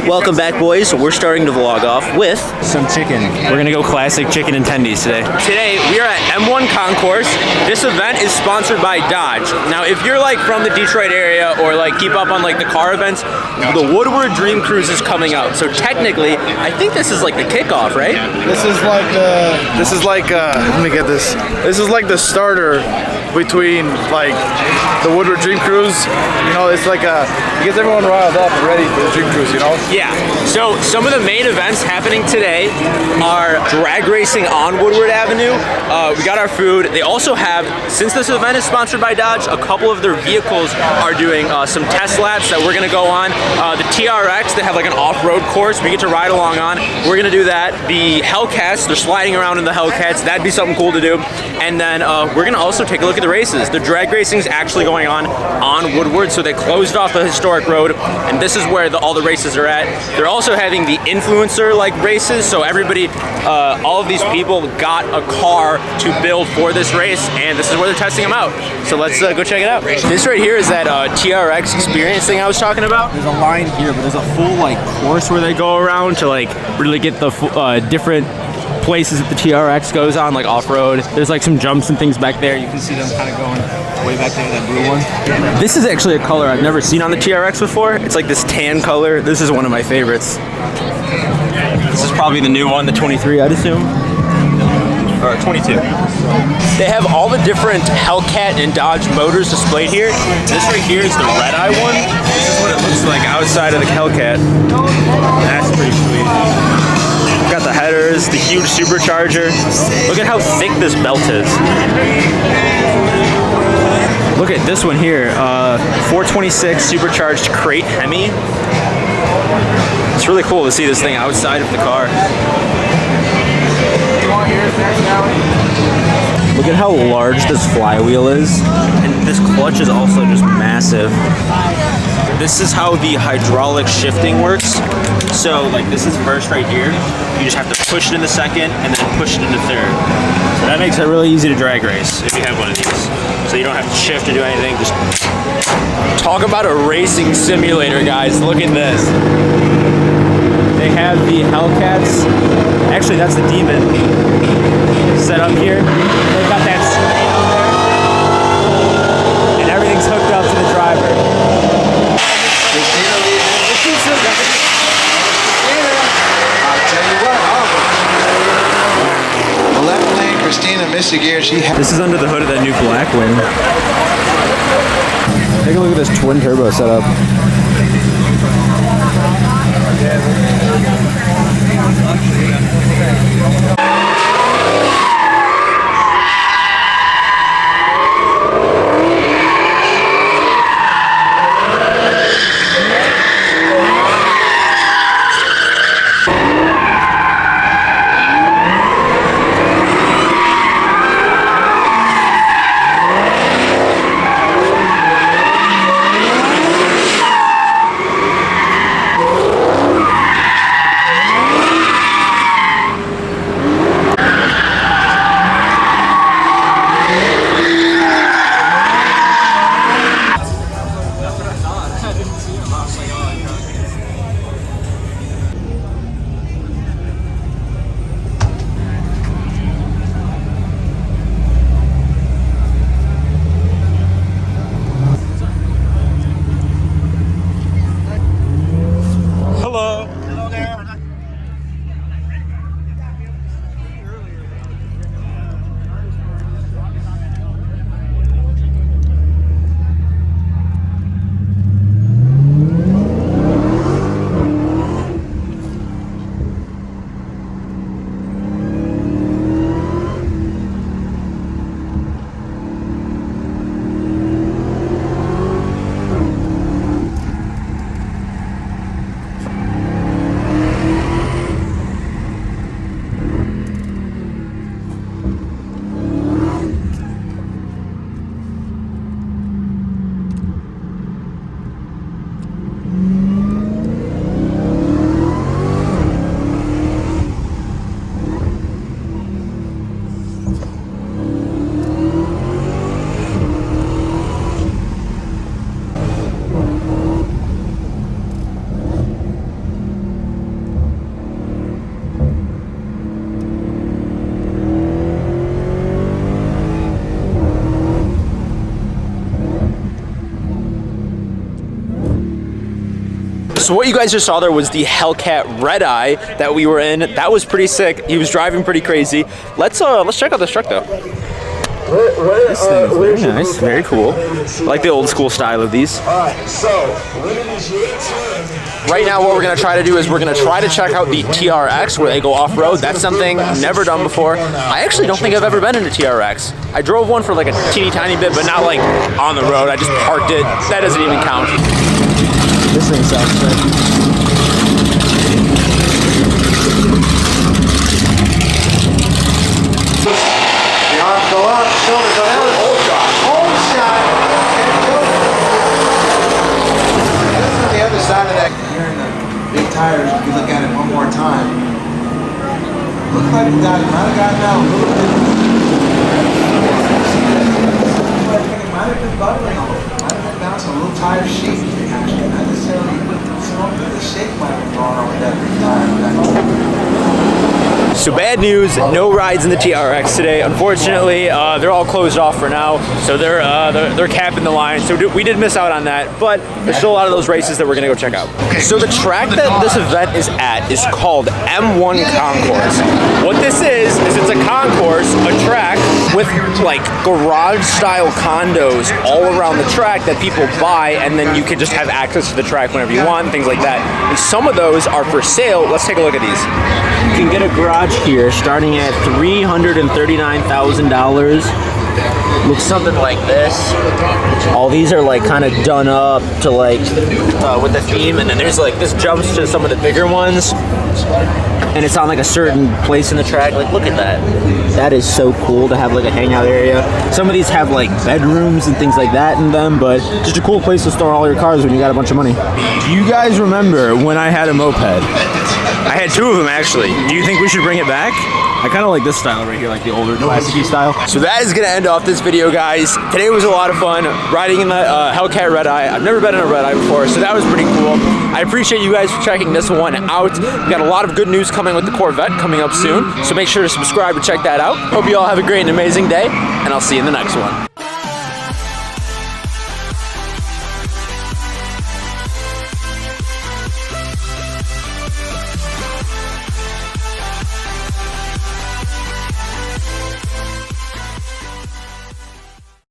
Welcome back, boys. We're starting to vlog off with some chicken. We're gonna go classic chicken and tendies today. Today, we are at M1 Concourse. This event is sponsored by Dodge. Now, if you're like from the Detroit area or like keep up on like the car events, the Woodward Dream Cruise is coming out. So technically, I think this is like the kickoff, right? This is like let me get this. This is like the starter between like the Woodward Dream Cruise. You know, it's like it gets everyone riled up and ready for the Dream Cruise, you know? Yeah. So some of the main events happening today are drag racing on Woodward Avenue. We got our food. They also have, since this event is sponsored by Dodge, a couple of their vehicles are doing some test laps that we're gonna go on. The TRX, they have like an off-road course we get to ride along on. We're gonna do that. The Hellcats, they're sliding around in the Hellcats. That'd be something cool to do. And then we're gonna also take a look at the races. The drag racing is actually going on Woodward, so they closed off the historic road, and this is where all the races are at. They're also having the influencer like races, so everybody, all of these people got a car to build for this race, and this is where they're testing them out. So let's go check it out. This right here is that TRX experience thing I was talking about. There's a line here, but there's a full like course where they go around to like really get the different places that the TRX goes on, like off-road. There's like some jumps and things back there. You can see them kind of going way back there, that blue one. This is actually a color I've never seen on the TRX before. It's like this tan color. This is one of my favorites. This is probably the new one, the 23, I'd assume. Or 22. They have all the different Hellcat and Dodge motors displayed here. This right here is the Redeye one. This is what it looks like outside of the Hellcat. That's pretty sweet. Got the headers, the huge supercharger. Look at how thick this belt is. Look at this one here, 426 supercharged crate Hemi. It's really cool to see this thing outside of the car. Look at how large this flywheel is. And this clutch is also just massive. This is how the hydraulic shifting works. So like this is first right here. You just have to push it into second and then push it into third. So that makes it really easy to drag race if you have one of these. So you don't have to shift or do anything. Just talk about a racing simulator, guys. Look at this. They have the Hellcats. Actually, that's the Demon set up here. They've got that screen up there. And everything's hooked up to the driver. Christina missed a gear. This is under the hood of that new Blackwing. Take a look at this twin turbo setup. So what you guys just saw there was the Hellcat Redeye that we were in. That was pretty sick. He was driving pretty crazy. Let's check out this truck though. This thing is very nice, very cool. I like the old school style of these. Right now what we're gonna try to do is we're gonna try to check out the TRX where they go off-road. That's something never done before. I actually don't think I've ever been in a TRX. I drove one for like a teeny tiny bit, but not like on the road. I just parked it. That doesn't even count. This thing sounds sick. The arms go up, shoulders go down. Hold shot. This is the other side of that. Here in the big tires, if you look at it one more time, looks like it might have gotten out a little bit. It might have been bubbling a little. It might have been bouncing a little tire shape. Actually, not necessarily the shape might have been going on with that big tire. So bad news, no rides in the TRX today. Unfortunately, they're all closed off for now. So they're capping the line. So we did miss out on that, but there's still a lot of those races that we're gonna go check out. So the track that this event is at is called M1 Concourse. What this is it's a concourse, a track with like garage style condos all around the track that people buy, and then you can just have access to the track whenever you want, things like that. And some of those are for sale. Let's take a look at these. You can get a garage here starting at $339,000. Looks something like this. All these are like kind of done up to like With the theme, and then there's like this jumps to some of the bigger ones. and it's on like a certain place in the track. Like, look at that. That is so cool to have like a hangout area. Some of these have like bedrooms and things like that in them, but just a cool place to store all your cars when you got a bunch of money. Do you guys remember when I had a moped? I had two of them actually. Do you think we should bring it back? I kind of like this style right here, like the older classic-y style. So that is gonna end off this video, guys. Today was a lot of fun riding in the Hellcat Redeye. I've never been in a Redeye before, so that was pretty cool. I appreciate you guys for checking this one out. We got a lot of good news coming with the Corvette coming up soon, so make sure to subscribe and check that out. Hope you all have a great and amazing day, and I'll see you in the next one.